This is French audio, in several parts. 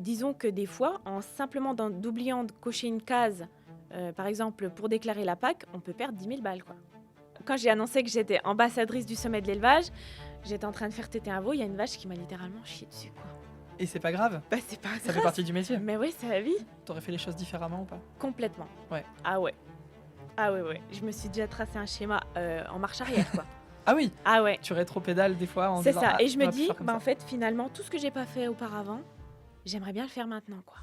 disons que des fois, d'oubliant de cocher une case, par exemple pour déclarer la PAC, on peut perdre 10 000 balles, quoi. Quand j'ai annoncé que j'étais ambassadrice du sommet de l'élevage, j'étais en train de faire téter un veau, il y a une vache qui m'a littéralement chié dessus, quoi. Et c'est pas grave, Bah c'est pas ça fait grave. partie du métier. Mais oui, c'est la vie. T'aurais fait les choses différemment ou pas? Complètement. Ouais. Ah ouais. Ah ouais. Je me suis déjà tracé un schéma en marche arrière, quoi. Ah oui, Ah ouais. tu rétro-pédales des fois en C'est disant, ça. ah, Et je me j'aurais pu dis, faire comme bah ça. en fait, finalement, tout ce que j'ai pas fait auparavant, j'aimerais bien le faire maintenant, quoi.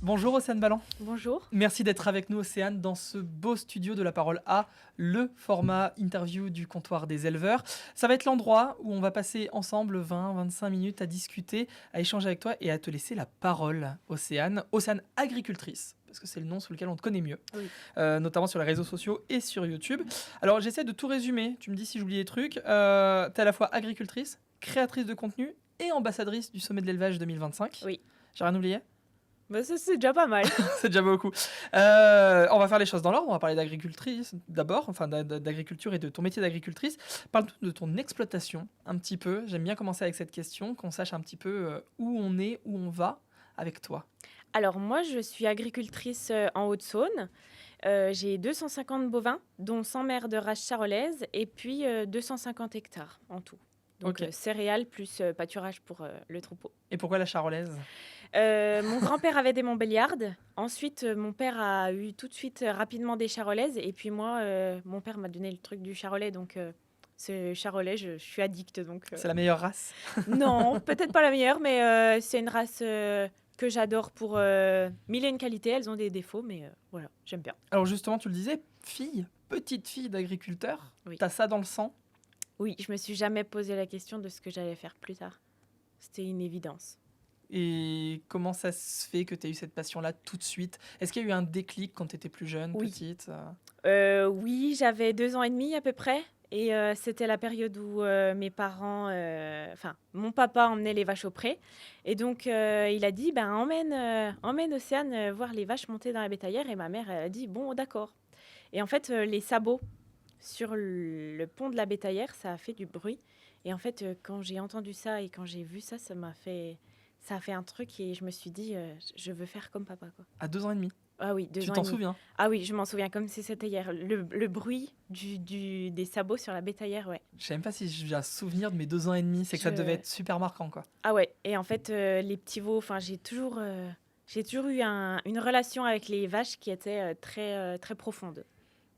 Bonjour Océane Ballan. Bonjour. Merci d'être avec nous Océane dans ce beau studio de La Parole A, le format interview du comptoir des éleveurs. Ça va être l'endroit où on va passer ensemble 20-25 minutes à discuter, à échanger avec toi et à te laisser la parole Océane. Océane agricultrice, parce que c'est le nom sous lequel on te connaît mieux, Oui. Notamment sur les réseaux sociaux et sur YouTube. Alors j'essaie de tout résumer, tu me dis si j'oublie des trucs. T'es à la fois agricultrice, créatrice de contenu et ambassadrice du sommet de l'élevage 2025. Oui. J'ai rien oublié? Bah ça, c'est déjà pas mal. C'est déjà beaucoup. On va faire les choses dans l'ordre. On va parler d'agricultrice d'abord, enfin d'agriculture et de ton métier d'agricultrice. Parle-nous de ton exploitation un petit peu. J'aime bien commencer avec cette question, qu'on sache un petit peu où on est, où on va avec toi. Alors moi, je suis agricultrice en Haute-Saône. J'ai 250 bovins, dont 100 mères de race charolaise et puis 250 hectares en tout. Donc Ok. céréales plus pâturage pour le troupeau. Et pourquoi la charolaise? Mon grand-père avait des Montbéliardes. Ensuite, mon père a eu tout de suite rapidement des charolaises. Et puis moi, mon père m'a donné le truc du charolais. Donc ce charolais, je suis addict. Donc, C'est la meilleure race? Non, peut-être pas la meilleure, mais c'est une race que j'adore pour mille et une qualités. Elles ont des défauts, mais voilà, j'aime bien. Alors justement, tu le disais, petite fille d'agriculteur, Oui. t'as ça dans le sang? Oui, je me suis jamais posé la question de ce que j'allais faire plus tard. C'était une évidence. Et comment ça se fait que tu as eu cette passion-là tout de suite? Est-ce qu'il y a eu un déclic quand tu étais plus jeune, Oui. petite? Oui, j'avais 2 ans et demi à peu près. Et c'était la période où mes parents, mon papa emmenait les vaches au pré. Et donc, il a dit, emmène Océane voir les vaches monter dans la bétaillère. Et ma mère, elle a dit, bon, d'accord. Et en fait, les sabots sur le pont de la bétaillère, ça a fait du bruit. Et en fait, quand j'ai entendu ça et quand j'ai vu ça, ça a fait un truc. Et je me suis dit, je veux faire comme papa, quoi. À 2 ans et demi? Ah oui, 2 Tu ans et t'en demi. souviens? Ah oui, je m'en souviens comme si c'était hier. Le bruit des sabots sur la bétaillère, ouais. Je sais même pas si j'ai un souvenir de mes 2 ans et demi. C'est que ça devait être super marquant, quoi. Ah ouais, et en fait, les petits veaux, j'ai toujours eu une relation avec les vaches qui était très profonde.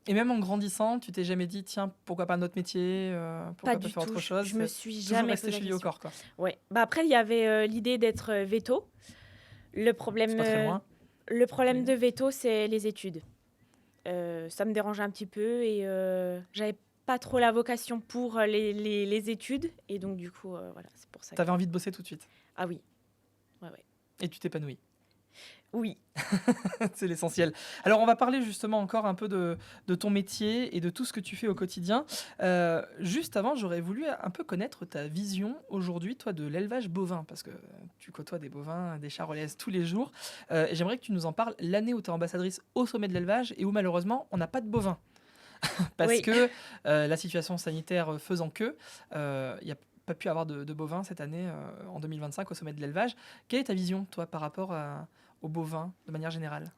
Et même en grandissant, tu t'es jamais dit, tiens, pourquoi pas notre métier, pourquoi pas du faire tout. autre chose? Je me suis Toujours jamais resté posé la chevillé au question. corps, quoi. Ouais. Bah après, il y avait l'idée d'être veto. Le problème, C'est pas très loin. Le problème Oui. de veto, c'est les études. Ça me dérangeait un petit peu et j'avais pas trop la vocation pour les études. Et donc, du coup, voilà, c'est pour ça. T'avais envie de bosser tout de suite. Ah oui. Ouais. Et tu t'épanouis. Oui. C'est l'essentiel. Alors, on va parler justement encore un peu de ton métier et de tout ce que tu fais au quotidien. Juste avant, j'aurais voulu un peu connaître ta vision aujourd'hui, toi, de l'élevage bovin, parce que tu côtoies des bovins, des charolaises tous les jours. Et j'aimerais que tu nous en parles l'année où tu es ambassadrice au sommet de l'élevage et où malheureusement, on n'a pas de bovins. Parce Oui. que la situation sanitaire faisant que, il n'y a pas pu avoir de bovins cette année, en 2025, au sommet de l'élevage. Quelle est ta vision, toi, par rapport aux bovins, de manière générale?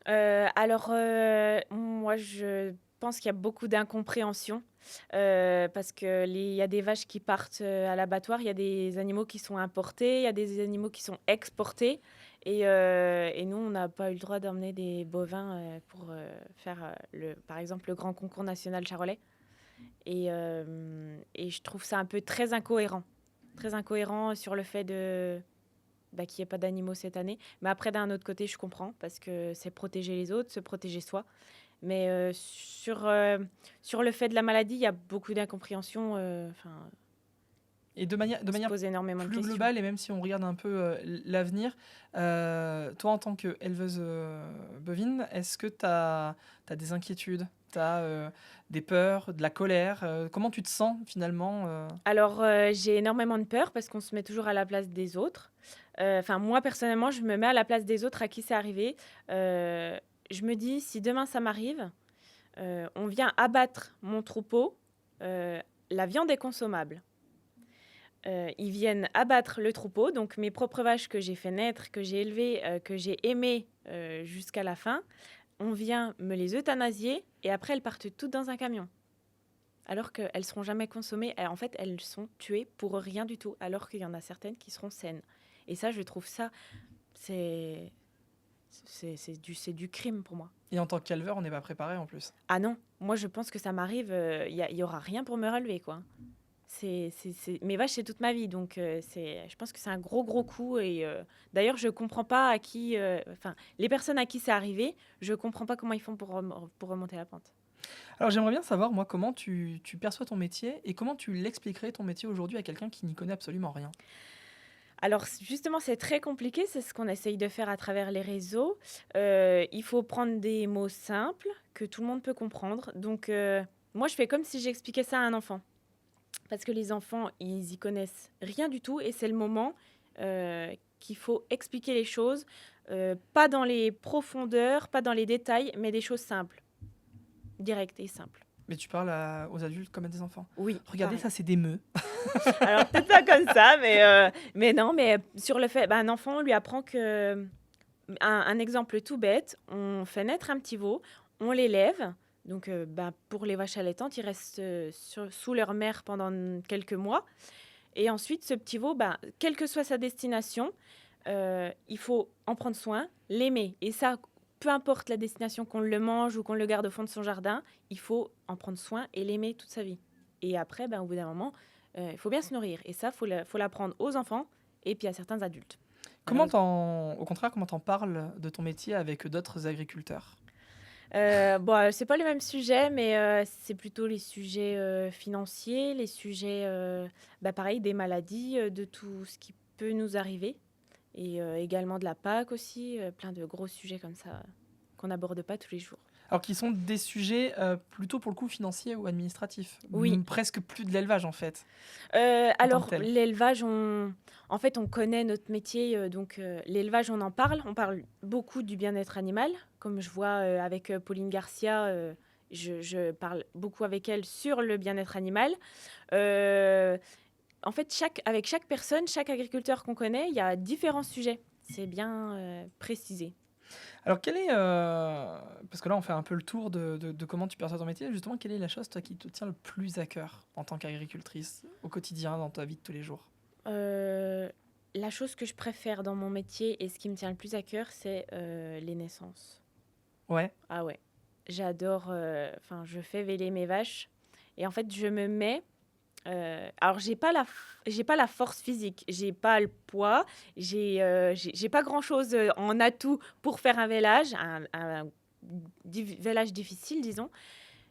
Moi, je pense qu'il y a beaucoup d'incompréhension parce qu'il y a des vaches qui partent à l'abattoir, il y a des animaux qui sont importés, il y a des animaux qui sont exportés. Et nous, on n'a pas eu le droit d'emmener des bovins pour faire, par exemple, le grand concours national charolais. Et je trouve ça un peu très incohérent. Très incohérent sur le fait qu'il n'y ait pas d'animaux cette année. Mais après, d'un autre côté, je comprends, parce que c'est protéger les autres, se protéger soi. Mais sur le fait de la maladie, il y a beaucoup d'incompréhension. Et de manière pose énormément de plus questions. globale, et même si on regarde un peu l'avenir, toi, en tant qu'éleveuse bovine, est-ce que tu as des inquiétudes? Tu as des peurs, de la colère? Comment tu te sens finalement? Alors, j'ai énormément de peur parce qu'on se met toujours à la place des autres. Moi, personnellement, je me mets à la place des autres à qui c'est arrivé. Je me dis, si demain ça m'arrive, on vient abattre mon troupeau, la viande est consommable. Ils viennent abattre le troupeau, donc mes propres vaches que j'ai fait naître, que j'ai élevées, que j'ai aimées jusqu'à la fin, on vient me les euthanasier et après elles partent toutes dans un camion. Alors qu'elles ne seront jamais consommées. En fait, elles sont tuées pour rien du tout, alors qu'il y en a certaines qui seront saines. Et ça, je trouve ça, c'est, c'est du crime pour moi. Et en tant qu'éleveur, on n'est pas préparé en plus. Ah non, moi je pense que ça m'arrive, il y aura rien pour me relever, quoi. Mes vaches, c'est toute ma vie, donc je pense que c'est un gros, gros coup. Et d'ailleurs, je comprends pas à qui... Enfin, les personnes à qui c'est arrivé, je comprends pas comment ils font pour remonter la pente. Alors j'aimerais bien savoir, moi, comment tu perçois ton métier et comment tu l'expliquerais ton métier aujourd'hui à quelqu'un qui n'y connaît absolument rien. Alors justement, c'est très compliqué, c'est ce qu'on essaye de faire à travers les réseaux. Il faut prendre des mots simples que tout le monde peut comprendre. Donc moi, je fais comme si j'expliquais ça à un enfant. Parce que les enfants, ils y connaissent rien du tout et c'est le moment qu'il faut expliquer les choses, pas dans les profondeurs, pas dans les détails, mais des choses simples, directes et simples. Mais tu parles aux adultes comme à des enfants. Oui, Regardez, pareil. ça, c'est des meux. Alors peut-être pas comme ça, mais non, mais sur le fait, un enfant, on lui apprend que... Un exemple tout bête, on fait naître un petit veau, on l'élève. Donc, pour les vaches allaitantes, ils restent sous leur mère pendant quelques mois. Et ensuite, ce petit veau, quelle que soit sa destination, il faut en prendre soin, l'aimer. Et ça, peu importe la destination, qu'on le mange ou qu'on le garde au fond de son jardin, il faut en prendre soin et l'aimer toute sa vie. Et après, au bout d'un moment, il faut bien se nourrir. Et ça, faut l'apprendre aux enfants et puis à certains adultes. Au contraire, comment t'en parles de ton métier avec d'autres agriculteurs? C'est pas le même sujet, mais c'est plutôt les sujets financiers, les sujets, pareil, des maladies, de tout ce qui peut nous arriver. Et également de la PAC aussi, plein de gros sujets comme ça qu'on n'aborde pas tous les jours. Alors qui sont des sujets plutôt pour le coup financiers ou administratifs. Oui. Presque plus de l'élevage en fait. Alors, tel. l'élevage, en fait, on connaît notre métier, donc l'élevage, on parle beaucoup du bien-être animal, comme je vois avec Pauline Garcia, je parle beaucoup avec elle sur le bien-être animal. En fait, avec chaque personne, chaque agriculteur qu'on connaît, il y a différents sujets. C'est bien précisé. Alors parce que là on fait un peu le tour de comment tu perçois ton métier, justement quelle est la chose toi qui te tient le plus à cœur en tant qu'agricultrice au quotidien dans ta vie de tous les jours? La chose que je préfère dans mon métier et ce qui me tient le plus à cœur, c'est les naissances. Ouais. Ah ouais, j'adore, je fais véler mes vaches et en fait, je me mets... alors, j'ai pas la force physique, j'ai pas le poids, j'ai pas grand-chose en atout pour faire un vélage, vélage difficile, disons.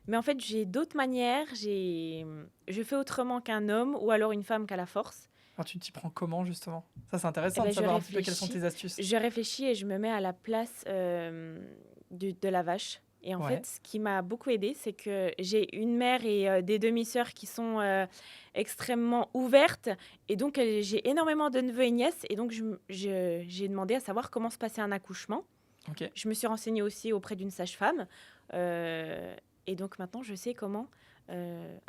Mais en fait, j'ai d'autres manières, je fais autrement qu'un homme ou alors une femme qui a la force. Alors tu t'y prends comment justement? Ça c'est intéressant Eh de ben, savoir un petit peu quelles sont tes astuces. Je réfléchis et je me mets à la place de la vache. Et en Ouais. fait, ce qui m'a beaucoup aidée, c'est que j'ai une mère et des demi-sœurs qui sont extrêmement ouvertes. Et donc, j'ai énormément de neveux et nièces. Et donc, j'ai demandé à savoir comment se passait un accouchement. Ok. Je me suis renseignée aussi auprès d'une sage-femme. Et donc, maintenant, je sais comment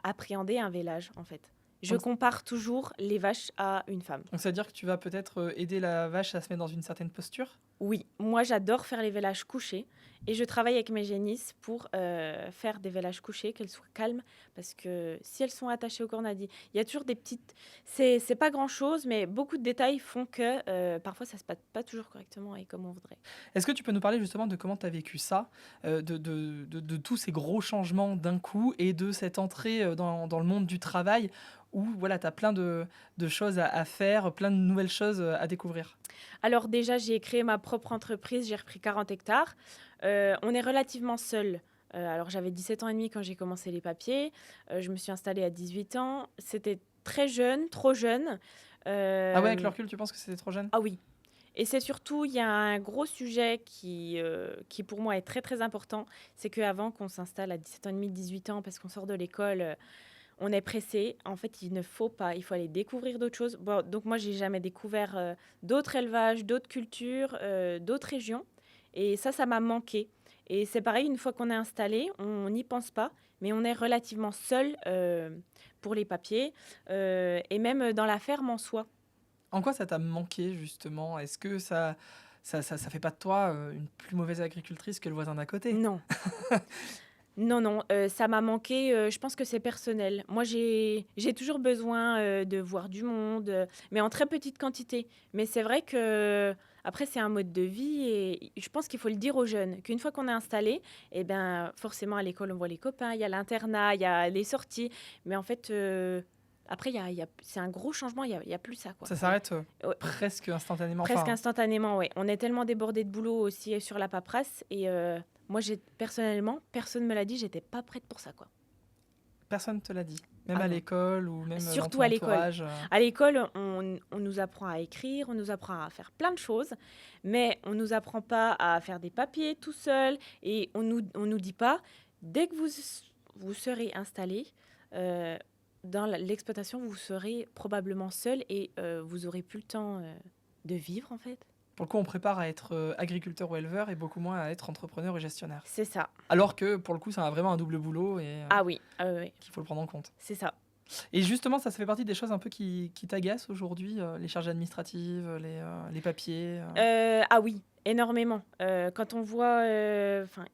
appréhender un vélage, en fait. Je compare toujours les vaches à une femme. Donc ça veut dire que tu vas peut-être aider la vache à se mettre dans une certaine posture? Oui, moi j'adore faire les vélages couchés et je travaille avec mes génisses pour faire des vélages couchés, qu'elles soient calmes, parce que si elles sont attachées au cornadi, il y a toujours des petites... C'est pas grand-chose, mais beaucoup de détails font que parfois ça se passe pas toujours correctement et comme on voudrait. Est-ce que tu peux nous parler justement de comment tu as vécu ça, de tous ces gros changements d'un coup et de cette entrée dans le monde du travail où voilà, tu as plein de choses à faire, plein de nouvelles choses à découvrir? Alors déjà, j'ai créé ma propre entreprise, j'ai repris 40 hectares. On est relativement seul. Alors j'avais 17 ans et demi quand j'ai commencé les papiers. Je me suis installée à 18 ans. C'était très jeune, trop jeune. Ah ouais, avec le recul, tu penses que c'était trop jeune? Ah oui. Et c'est surtout, il y a un gros sujet qui pour moi est très très important. C'est qu'avant qu'on s'installe à 17 ans et demi, 18 ans, parce qu'on sort de l'école, on est pressé. En fait, il ne faut pas. Il faut aller découvrir d'autres choses. Bon, donc moi, j'ai jamais découvert d'autres élevages, d'autres cultures, d'autres régions. Et ça m'a manqué. Et c'est pareil, une fois qu'on est installé, on n'y pense pas, mais on est relativement seul pour les papiers, et même dans la ferme en soi. En quoi ça t'a manqué justement? Est-ce que ça fait pas de toi, une plus mauvaise agricultrice que le voisin d'à côté? Non, non, non, ça m'a manqué, je pense que c'est personnel. Moi, j'ai toujours besoin, de voir du monde, mais en très petite quantité. Mais c'est vrai que après c'est un mode de vie et je pense qu'il faut le dire aux jeunes, qu'une fois qu'on est installé et ben, forcément à l'école, on voit les copains, il y a l'internat, il y a les sorties, mais en fait, après il y a c'est un gros changement, il y a plus ça, quoi. Ça s'arrête, Ouais, presque instantanément, presque enfin, instantanément, ouais. On est tellement débordé de boulot aussi sur la paperasse et moi j'ai personnellement, personne me l'a dit, j'étais pas prête pour ça, quoi. personne te l'a dit? Même Ah à non, l'école ou même, dans surtout ton à l'école. entourage? À l'école, on nous apprend à écrire, on nous apprend à faire plein de choses, mais on nous apprend pas à faire des papiers tout seul et on nous dit pas, dès que vous serez installé, dans l'exploitation, vous serez probablement seul et vous aurez plus le temps de vivre, en fait. Pour le coup, on prépare à être, agriculteur ou éleveur et beaucoup moins à être entrepreneur et gestionnaire. C'est ça. Alors que, pour le coup, ça a vraiment un double boulot et Ah oui, ah oui, oui, qu'il faut le prendre en compte. c'est ça. Et justement, ça fait partie des choses un peu qui t'agacent aujourd'hui, les charges administratives, les papiers? Ah oui, énormément. Quand on voit, enfin,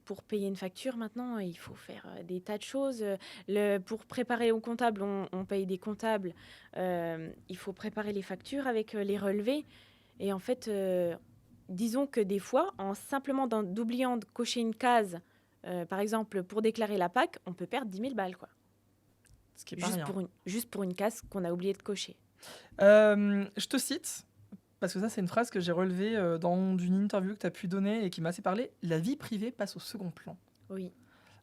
pour payer une facture maintenant, il faut faire des tas de choses. Pour préparer au comptable, on paye des comptables. Il faut préparer les factures avec les relevés. Et en fait, disons que des fois, en simplement d'oubliant de cocher une case, par exemple pour déclarer la PAC, on peut perdre 10 000 balles, quoi. Ce qui est pas rien. Juste pour une case qu'on a oublié de cocher. Je te cite, parce que ça, c'est une phrase que j'ai relevée, dans une interview que tu as pu donner et qui m'a assez parlé: «La vie privée passe au second plan». Oui.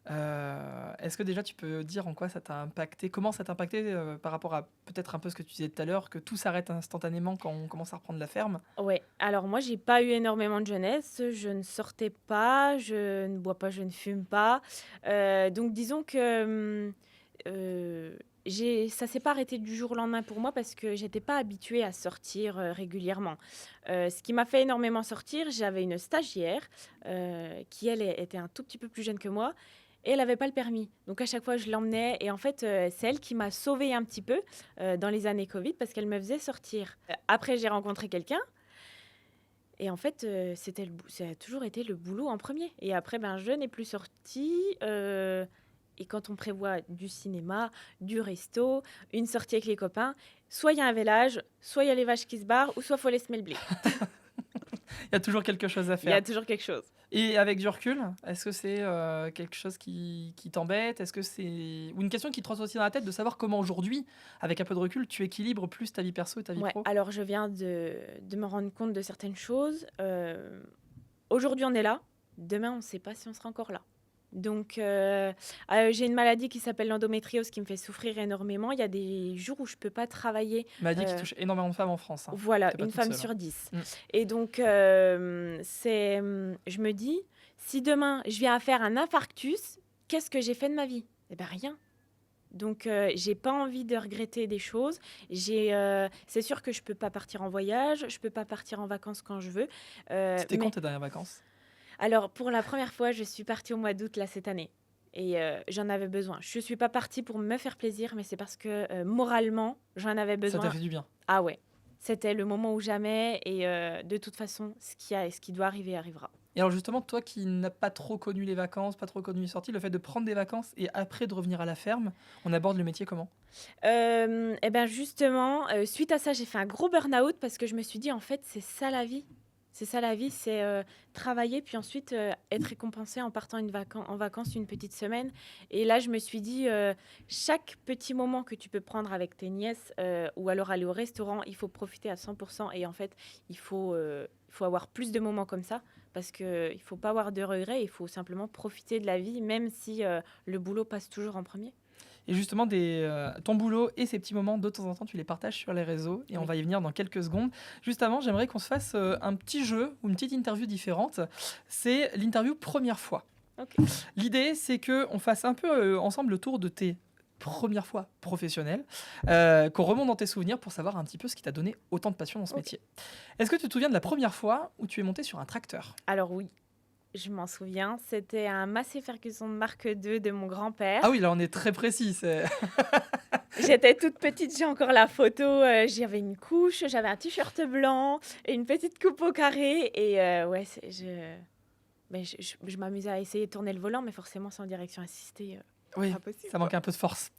Est-ce que déjà tu peux dire en quoi ça t'a impacté? Comment ça t'a impacté, par rapport à peut-être un peu ce que tu disais tout à l'heure, que tout s'arrête instantanément quand on commence à reprendre la ferme? Ouais, alors moi, j'ai pas eu énormément de jeunesse. Je ne sortais pas, je ne bois pas, je ne fume pas. Donc disons que ça s'est pas arrêté du jour au lendemain pour moi parce que j'étais pas habituée à sortir régulièrement. Ce qui m'a fait énormément sortir, j'avais une stagiaire qui, elle, était un tout petit peu plus jeune que moi. Et elle n'avait pas le permis. Donc à chaque fois, je l'emmenais. Et en fait, c'est elle qui m'a sauvée un petit peu dans les années Covid parce qu'elle me faisait sortir. Après, j'ai rencontré quelqu'un. Et en fait, ça a toujours été le boulot en premier. Et après, ben, je n'ai plus sorti. Et quand on prévoit du cinéma, du resto, une sortie avec les copains, soit il y a un village, soit il y a les vaches qui se barrent, ou soit il faut aller semer le blé. Il y a toujours quelque chose à Il y faire. a toujours quelque chose. Et avec du recul, est-ce que c'est, quelque chose qui t'embête? Est-ce que c'est ou une question qui te trotte aussi dans la tête de savoir comment aujourd'hui, avec un peu de recul, tu équilibres plus ta vie perso et ta vie Ouais, pro? alors je viens de me rendre compte de certaines choses. Aujourd'hui, on est là. Demain, on ne sait pas si on sera encore là. Donc, j'ai une maladie qui s'appelle l'endométriose qui me fait souffrir énormément. Il y a des jours où je ne peux pas travailler. Maladie qui touche énormément de femmes en France, hein. Voilà, Tu pas une toute femme seule, hein. sur 10. Mmh. Et donc, je me dis, si demain, je viens à faire un infarctus, qu'est-ce que j'ai fait de ma vie? Eh bien, rien. Donc, j'ai pas envie de regretter des choses. C'est sûr que je peux pas partir en voyage, je peux pas partir en vacances quand je veux. C'était quand Mais tes dernières vacances? alors, pour la première fois, je suis partie au mois d'août là cette année. Et j'en avais besoin. Je suis pas partie pour me faire plaisir, mais c'est parce que moralement, j'en avais Ça t'a besoin. fait du bien? Ah ouais, c'était le moment ou jamais. Et de toute façon, ce qui doit arriver arrivera. Et alors justement, toi qui n'as pas trop connu les vacances, pas trop connu les sorties, le fait de prendre des vacances et après de revenir à la ferme, on aborde le métier comment? Et ben justement, suite à ça, j'ai fait un gros burn-out parce que je me suis dit, en fait, c'est ça la vie. C'est ça la vie, c'est travailler puis ensuite être récompensé en partant en vacances une petite semaine. Et là, je me suis dit, chaque petit moment que tu peux prendre avec tes nièces ou alors aller au restaurant, il faut profiter à 100%. Et en fait, il faut avoir plus de moments comme ça parce qu'il ne faut pas avoir de regrets, il faut simplement profiter de la vie, même si le boulot passe toujours en premier. Et justement, ton boulot et ces petits moments, de temps en temps, tu les partages sur les réseaux et on Oui. va y venir dans quelques secondes. Juste avant, j'aimerais qu'on se fasse un petit jeu ou une petite interview différente. C'est l'interview première fois. Ok. L'idée, c'est qu'on fasse un peu ensemble le tour de tes premières fois professionnelles, qu'on remonte dans tes souvenirs pour savoir un petit peu ce qui t'a donné autant de passion dans ce Ok. métier. Est-ce que tu te souviens de la première fois où tu es monté sur un tracteur? Alors oui. je m'en souviens, c'était un Massey Ferguson Mark II de mon grand-père. Ah oui, là, on est très précis. J'étais toute petite, j'ai encore la photo, j'avais une couche, j'avais un t-shirt blanc et une petite coupe au carré et ouais, je m'amusais à essayer de tourner le volant, mais forcément sans direction assistée, Oui, pas possible, ça quoi. manque un peu de force.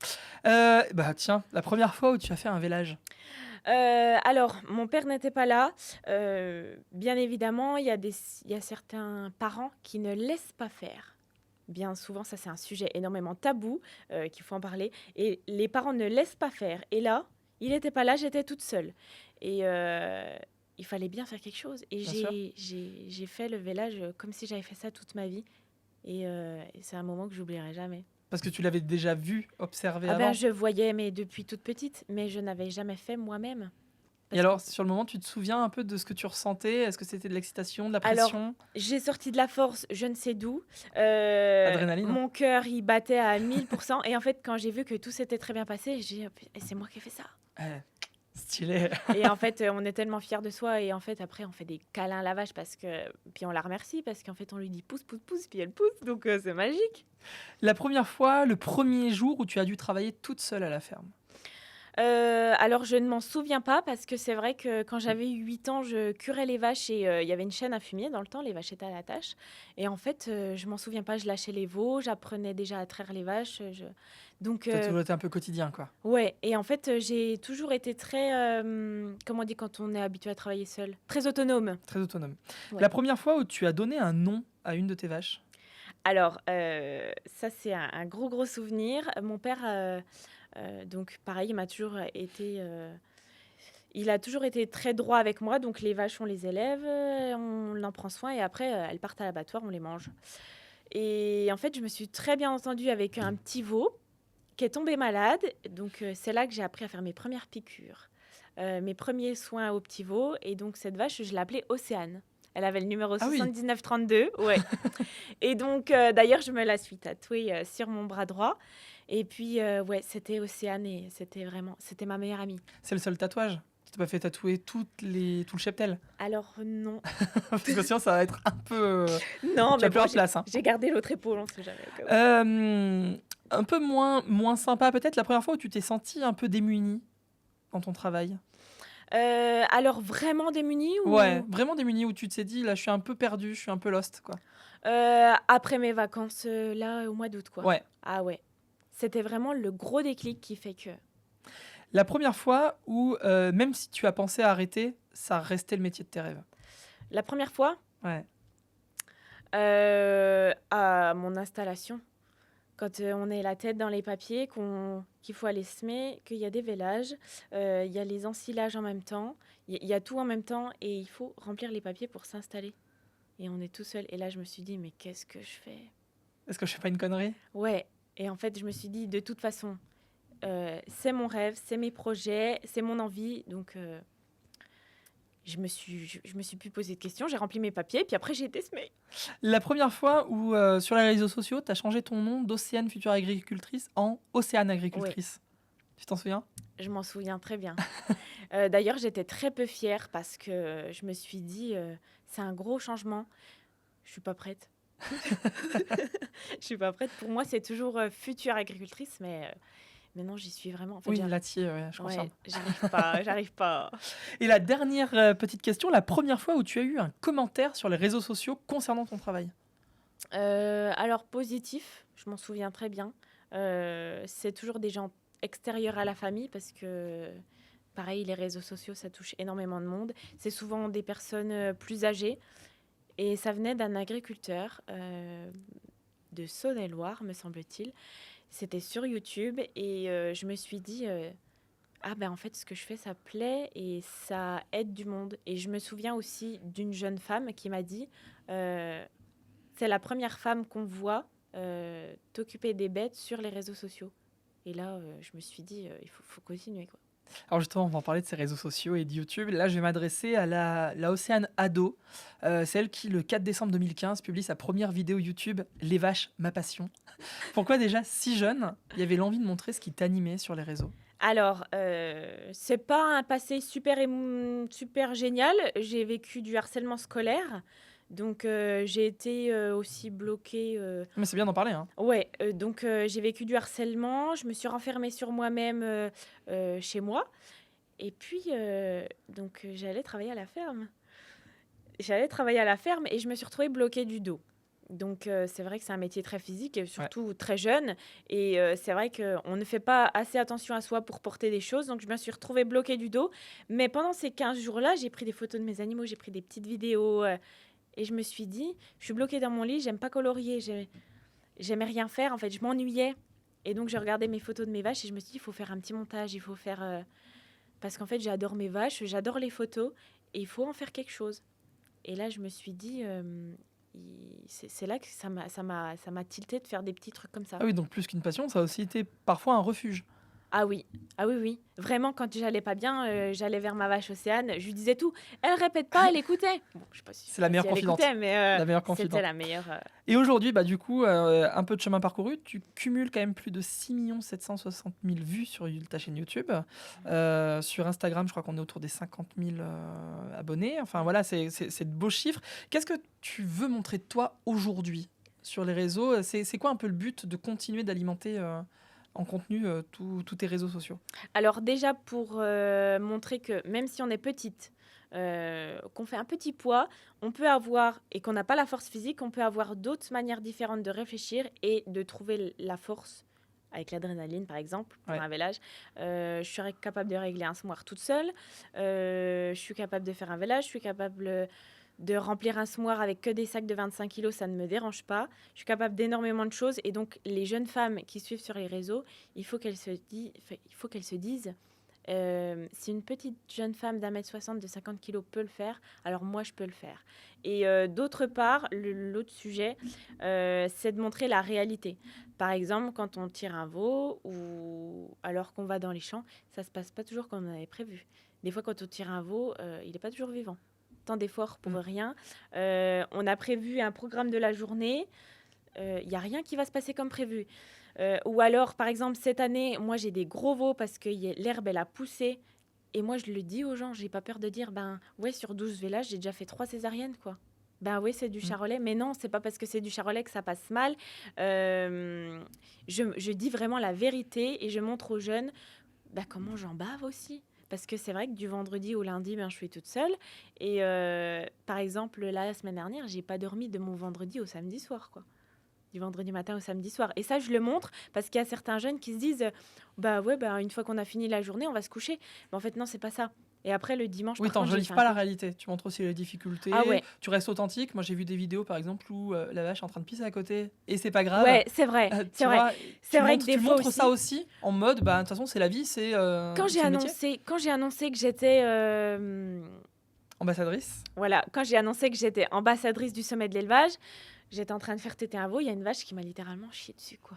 Bah tiens, la première fois où tu as fait un vélage. Alors, mon père n'était pas là. Bien évidemment, il y a certains parents qui ne laissent pas faire. Bien souvent, ça, c'est un sujet énormément tabou, qu'il faut en parler et les parents ne laissent pas faire et là, il n'était pas là, j'étais toute seule et il fallait bien faire quelque chose et Bien sûr. j'ai fait le vélage, comme si j'avais fait ça toute ma vie et c'est un moment que j'oublierai jamais. Parce que tu l'avais déjà vu, observé Ah ben, avant. je voyais, mais depuis toute petite, mais je n'avais jamais fait moi-même. Et Parce alors, qu'en sur le moment, tu te souviens un peu de ce que tu ressentais? Est-ce que c'était de l'excitation, de la Alors, pression? j'ai sorti de la force, je ne sais d'où. Adrénaline? Mon cœur, il battait à 1000% et en fait, quand j'ai vu que tout s'était très bien passé, j'ai dit: «Oh c'est moi qui ai fait ça» Ouais, stylé. et en fait, on est tellement fiers de soi et en fait, après, on fait des câlins à la vache parce que puis on la remercie parce qu'en fait, on lui dit: «Pousse, pousse, pousse» puis elle pousse donc c'est magique. La première fois, le premier jour où tu as dû travailler toute seule à la ferme? Alors je ne m'en souviens pas parce que c'est vrai que quand j'avais 8 ans, je curais les vaches et il y avait une chaîne à fumier dans le temps, les vaches étaient à la tâche et en fait, je m'en souviens pas. Je lâchais les veaux, j'apprenais déjà à traire les vaches, donc Ça a toujours été un peu quotidien, quoi. ouais et en fait, j'ai toujours été très, comment on dit quand on est habitué à travailler seul? Très autonome. Très autonome. Ouais. La première fois où tu as donné un nom à une de tes vaches? Alors, ça c'est un gros, gros souvenir. Mon père, donc pareil, il m'a toujours été, il a toujours été très droit avec moi, donc les vaches, on les élève, on en prend soin et après, elles partent à l'abattoir, on les mange. Et en fait, je me suis très bien entendue avec un petit veau qui est tombé malade, donc c'est là que j'ai appris à faire mes premières piqûres, mes premiers soins au petit veau et donc cette vache, je l'appelais Océane. Elle avait le numéro Ah oui! 7932, ouais et donc d'ailleurs, je me la suis tatouée, sur mon bras droit et puis, ouais, c'était Océane et c'était ma meilleure amie. C'est le seul tatouage? Tu t'es pas fait tatouer tout le cheptel? Alors non. Parce que sinon, ça va être un peu, Non, tu mais as plus bon, de place, hein. j'ai gardé l'autre épaule, on sait jamais, au cas où. Un peu moins sympa peut-être, la première fois où tu t'es sentie un peu démunie dans ton travail? Alors vraiment démunie Ouais, ou vraiment démunie, où tu t'es dit: «Là, je suis un peu perdue, je suis un peu lost», quoi? après mes vacances, là, au mois d'août, quoi. Ouais. Ah ouais, c'était vraiment le gros déclic qui fait que La première fois où, même si tu as pensé à arrêter, ça restait le métier de tes rêves? la première fois, Ouais. à mon installation, quand, on est la tête dans les papiers, qu'il faut aller semer, qu'il y a des vélages, il y a les ensilages en même temps, il y a tout en même temps et il faut remplir les papiers pour s'installer et on est tout seul et là, je me suis dit: «Mais qu'est-ce que je fais?» Est-ce que je fais pas une connerie? Ouais et en fait, je me suis dit: «De toute façon, c'est mon rêve, c'est mes projets, c'est mon envie», donc je me suis plus posé de questions, j'ai rempli mes papiers, puis après j'ai été semée. La première fois où, sur les réseaux sociaux, tu as changé ton nom d'Océane Future Agricultrice en Océane Ouais, Agricultrice. Tu t'en souviens? je m'en souviens très bien. D'ailleurs, j'étais très peu fière parce que je me suis dit, «C'est un gros changement, je suis pas prête». Je suis pas prête. Pour moi, c'est toujours, future agricultrice, mais non, j'y suis vraiment. En fait, Oui, Latier, ouais, je confirme. ouais, j'arrive pas, j'arrive pas. Et la dernière, petite question, la première fois où tu as eu un commentaire sur les réseaux sociaux concernant ton travail? Alors positif, je m'en souviens très bien. C'est toujours des gens extérieurs à la famille parce que, pareil, les réseaux sociaux, ça touche énormément de monde. C'est souvent des personnes, plus âgées et ça venait d'un agriculteur, de Saône-et-Loire, me semble-t-il. C'était sur YouTube et je me suis dit, «Ah ben, en fait, ce que je fais, ça plaît et ça aide du monde» et je me souviens aussi d'une jeune femme qui m'a dit, heu: «C'est la première femme qu'on voit, t'occuper des bêtes sur les réseaux sociaux» et là, je me suis dit, «Il faut continuer, quoi». Alors justement, on va en parler de ces réseaux sociaux et de YouTube. Là, je vais m'adresser à la Océane ado, celle qui, le 4 décembre 2015, publie sa première vidéo YouTube, «Les vaches, ma passion». Pourquoi déjà, si jeune, il y avait l'envie de montrer ce qui t'animait sur les réseaux? Alors, c'est pas un passé super super génial. J'ai vécu du harcèlement scolaire, Donc j'ai été, aussi bloquée, Mais c'est bien d'en parler, hein. ouais, donc j'ai vécu du harcèlement, je me suis renfermée sur moi-même, chez moi et puis, j'allais travailler à la ferme. J'allais travailler à la ferme et je me suis retrouvée bloquée du dos. Donc c'est vrai que c'est un métier très physique et Ouais. surtout très jeune et c'est vrai qu'on ne fait pas assez attention à soi pour porter des choses, donc je me suis retrouvée bloquée du dos. Mais pendant ces 15 jours-là, j'ai pris des photos de mes animaux, j'ai pris des petites vidéos, et je me suis dit: «Je suis bloquée dans mon lit, j'aime pas colorier, j'aimais rien faire, en fait, je m'ennuyais» et donc j'ai regardé mes photos de mes vaches et je me suis dit: «Il faut faire un petit montage, il faut faire, parce qu'en fait, j'adore mes vaches, j'adore les photos et il faut en faire quelque chose». Et là, je me suis dit, c'est là que ça m'a tilté de faire des petits trucs comme ça. Ah oui, donc plus qu'une passion, ça a aussi été parfois un refuge. Ah oui, ah oui, oui. Vraiment, quand j'allais pas bien, j'allais vers ma vache Océane, je lui disais tout. Elle répète pas, elle écoutait. Bon, je C'est sais la pas si meilleure elle confidente. écoutait, mais La meilleure c'était confidente. la meilleure. Et aujourd'hui, bah, du coup, un peu de chemin parcouru, tu cumules quand même plus de 6 760 000 vues sur ta chaîne YouTube. Sur Instagram, je crois qu'on est autour des 50 000 abonnés. Enfin voilà, c'est de beaux chiffres. Qu'est-ce que tu veux montrer de toi aujourd'hui sur les réseaux? C'est quoi un peu le but de continuer d'alimenter en contenu tous tes réseaux sociaux? Alors déjà pour montrer que même si on est petite, qu'on fait un petit poids, on peut avoir, et qu'on n'a pas la force physique, on peut avoir d'autres manières différentes de réfléchir et de trouver la force avec l'adrénaline, par exemple, pour Ouais. un vélage. Je suis capable de régler un semoir toute seule. Je suis capable de faire un vélage. Je suis capable de remplir un semoir avec que des sacs de 25 kilos, ça ne me dérange pas. Je suis capable d'énormément de choses. Et donc, les jeunes femmes qui suivent sur les réseaux, il faut qu'elles se disent, si une petite jeune femme d'1,60 m de 50 kilos peut le faire, alors moi, je peux le faire. Et d'autre part, l'autre sujet, c'est de montrer la réalité. Par exemple, quand on tire un veau ou alors qu'on va dans les champs, ça se passe pas toujours comme on avait prévu. Des fois, quand on tire un veau, il n'est pas toujours vivant. Tant d'efforts pour Mm. rien. On a prévu un programme de la journée. Il n'y a rien qui va se passer comme prévu. Ou alors, par exemple, cette année, moi, j'ai des gros veaux parce que l'herbe, elle a poussé. Et moi, je le dis aux gens, j'ai pas peur de dire, ben ouais, sur 12 vélages, j'ai déjà fait 3 césariennes, quoi. Ben oui, c'est du Mm. charolais, mais non, c'est pas parce que c'est du charolais que ça passe mal. Euh, je dis vraiment la vérité et je montre aux jeunes comment j'en bave aussi. Parce que c'est vrai que du vendredi au lundi, je suis toute seule. Et par exemple, la semaine dernière, j'ai pas dormi de mon vendredi au samedi soir, quoi. Du vendredi matin au samedi soir. Et ça, je le montre parce qu'il y a certains jeunes qui se disent, bah ouais, une fois qu'on a fini la journée, on va se coucher. Mais en fait, non, c'est pas ça. Et après, le dimanche, Oui, par contre, j'ai t'enjolives fait un pas la cours. réalité. Tu montres aussi les Ah difficultés. ouais, Tu restes authentique. Moi, j'ai vu des vidéos, par exemple, où la vache est en train de pisser à côté et c'est pas grave. ouais, c'est vrai, c'est Tu vrai. vois, C'est vrai que des tu fois montres ça aussi, aussi en mode, bah, de toute façon, c'est la vie, c'est le métier. quand j'ai annoncé que j'étais Ambassadrice. voilà, quand j'ai annoncé que j'étais ambassadrice du sommet de l'élevage, j'étais en train de faire téter un veau, il y a une vache qui m'a littéralement chié dessus, quoi.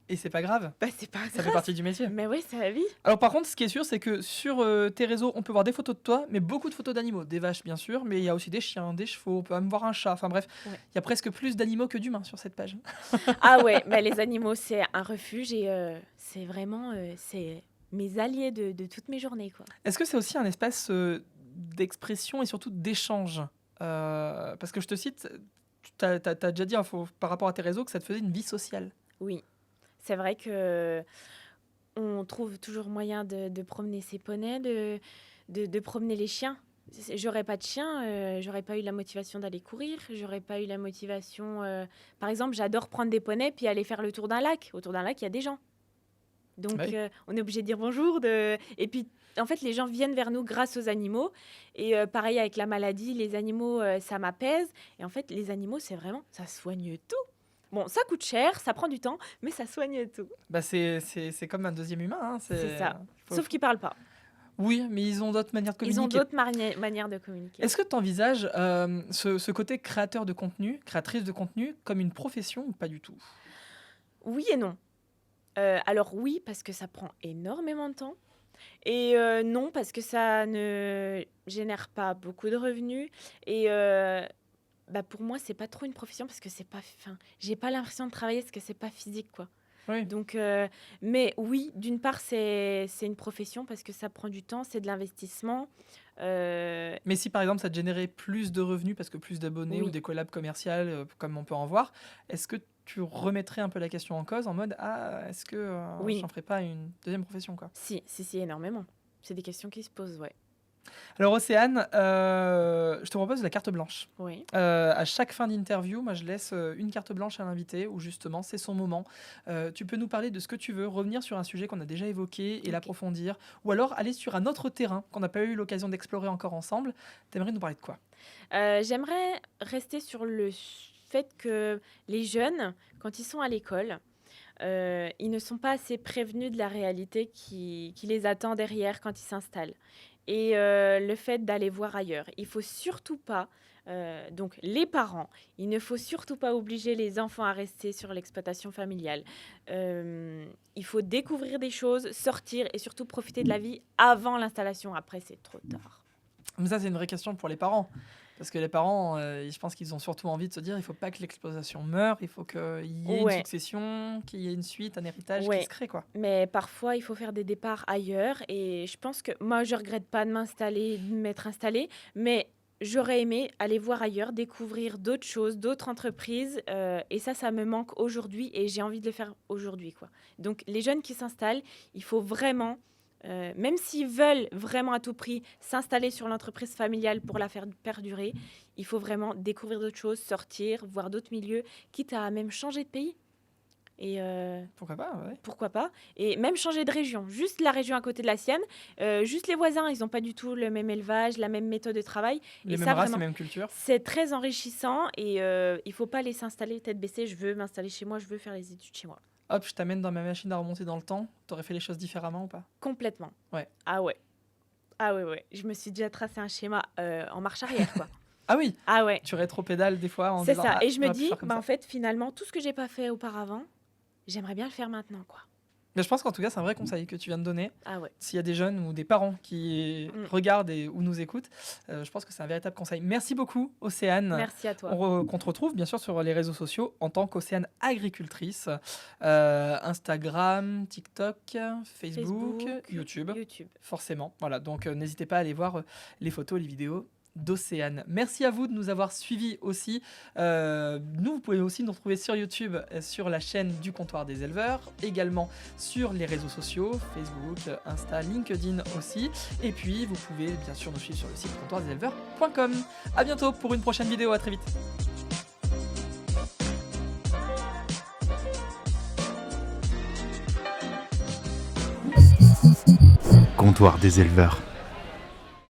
Et c'est pas grave. Bah, c'est pas Ça fait grave. partie du métier. Mais oui, c'est la vie. Alors par contre, ce qui est sûr, c'est que sur tes réseaux, on peut voir des photos de toi, mais beaucoup de photos d'animaux. Des vaches, bien sûr, mais il y a aussi des chiens, des chevaux, on peut même voir un chat. Enfin bref, Ouais. il y a presque plus d'animaux que d'humains sur cette page. Ah ouais, mais les animaux, c'est un refuge et c'est vraiment c'est mes alliés de toutes mes journées, quoi. Est-ce que c'est aussi un espace d'expression et surtout d'échange Parce que je te cite, tu as déjà dit par rapport à tes réseaux que ça te faisait une vie sociale. Oui, c'est vrai que on trouve toujours moyen de promener ses poneys, de promener les chiens. J'aurais pas de chien, j'aurais pas eu la motivation d'aller courir, j'aurais pas eu la motivation. Par exemple, j'adore prendre des poneys puis aller faire le tour d'un lac. Autour d'un lac, il y a des gens. Donc, Oui. on est obligé de dire bonjour. Et puis, en fait, les gens viennent vers nous grâce aux animaux. Et pareil avec la maladie, les animaux, ça m'apaise. Et en fait, les animaux, c'est vraiment, ça soigne tout. Bon, ça coûte cher, ça prend du temps, mais ça soigne tout. Bah c'est comme un deuxième humain. Hein, C'est ça. faut- Sauf qu'ils parlent pas. Oui, mais ils ont d'autres manières de Ils ont communiquer. d'autres manières de communiquer. Est-ce que tu envisages ce côté créateur de contenu, créatrice de contenu, comme une profession ou pas du tout? Oui et non. Alors oui, parce que ça prend énormément de temps. Et non, parce que ça ne génère pas beaucoup de revenus. Et pour moi, c'est pas trop une profession parce que c'est pas. Enfin, j'ai pas l'impression de travailler parce que c'est pas physique, quoi. Oui. Donc, mais oui, d'une part, c'est une profession parce que ça prend du temps, c'est de l'investissement. Mais si par exemple ça te générait plus de revenus parce que plus d'abonnés ou Oui, des collabs commerciales comme on peut en voir, est-ce que tu remettrais un peu la question en cause en mode ah est-ce que oui, j'en ferais pas une deuxième profession quoi. si, énormément. C'est des questions qui se posent, ouais. Alors Océane, je te propose la carte blanche. Oui, À chaque fin d'interview, moi je laisse une carte blanche à l'invité où justement c'est son moment. Tu peux nous parler de ce que tu veux, revenir sur un sujet qu'on a déjà évoqué et ok. l'approfondir, ou alors aller sur un autre terrain qu'on n'a pas eu l'occasion d'explorer encore ensemble. T'aimerais nous parler de quoi? J'aimerais rester sur le fait que les jeunes, quand ils sont à l'école, ils ne sont pas assez prévenus de la réalité qui les attend derrière quand ils s'installent. Et le fait d'aller voir ailleurs. Il faut surtout pas, donc les parents, il ne faut surtout pas obliger les enfants à rester sur l'exploitation familiale. Il faut découvrir des choses, sortir et surtout profiter de la vie avant l'installation. Après, c'est trop tard. Mais ça c'est une vraie question pour les parents. Parce que les parents, je pense qu'ils ont surtout envie de se dire il faut pas que l'exploitation meure, il faut qu'il y ait une Ouais, succession, qu'il y ait une suite, un héritage qui se ouais. crée quoi. Mais parfois, il faut faire des départs ailleurs. Et je pense que moi, je regrette pas de m'installer, de m'être installée, mais j'aurais aimé aller voir ailleurs, découvrir d'autres choses, d'autres entreprises. Et ça me manque aujourd'hui et j'ai envie de le faire aujourd'hui, quoi. Donc, les jeunes qui s'installent, il faut vraiment, même s'ils veulent vraiment à tout prix s'installer sur l'entreprise familiale pour la faire perdurer, il faut vraiment découvrir d'autres choses, sortir, voir d'autres milieux, quitte à même changer de pays. Et Pourquoi pas, ouais. pourquoi pas? Et même changer de région, juste la région à côté de la sienne, juste les voisins, ils n'ont pas du tout le même élevage, la même méthode de travail. Les Et mêmes ça, races, les vraiment, mêmes cultures. c'est très enrichissant et il faut pas laisser s'installer tête baissée. Je veux m'installer chez moi, je veux faire les études chez moi. Hop, je t'amène dans ma machine à remonter dans le temps. T'aurais fait les choses différemment ou pas? Complètement. Ouais. Ah ouais. Ah ouais, ouais. Je me suis déjà tracé un schéma en marche arrière, quoi. Ah oui, Ah ouais. tu rétro-pédales des fois en C'est disant ça. ah Et je me j'aurais pu dis, faire comme bah, ça. en fait, finalement, tout ce que j'ai pas fait auparavant, j'aimerais bien le faire maintenant, quoi. Mais je pense qu'en tout cas c'est un vrai conseil que tu viens de donner. Ah ouais. S'il y a des jeunes ou des parents qui Mm. regardent ou nous écoutent, je pense que c'est un véritable conseil. Merci beaucoup Océane. Merci à toi. Qu'on te retrouve bien sûr sur les réseaux sociaux en tant qu'Océane agricultrice. Instagram, TikTok, Facebook, YouTube, YouTube. forcément. Voilà, donc n'hésitez pas à aller voir les photos, les vidéos d'Océane. Merci à vous de nous avoir suivis aussi. Vous pouvez aussi nous retrouver sur YouTube, sur la chaîne du Comptoir des Éleveurs, également sur les réseaux sociaux, Facebook, Insta, LinkedIn aussi. Et puis, vous pouvez bien sûr nous suivre sur le site comptoirdeseleveurs.com. À bientôt pour une prochaine vidéo, à très vite. Comptoir des éleveurs.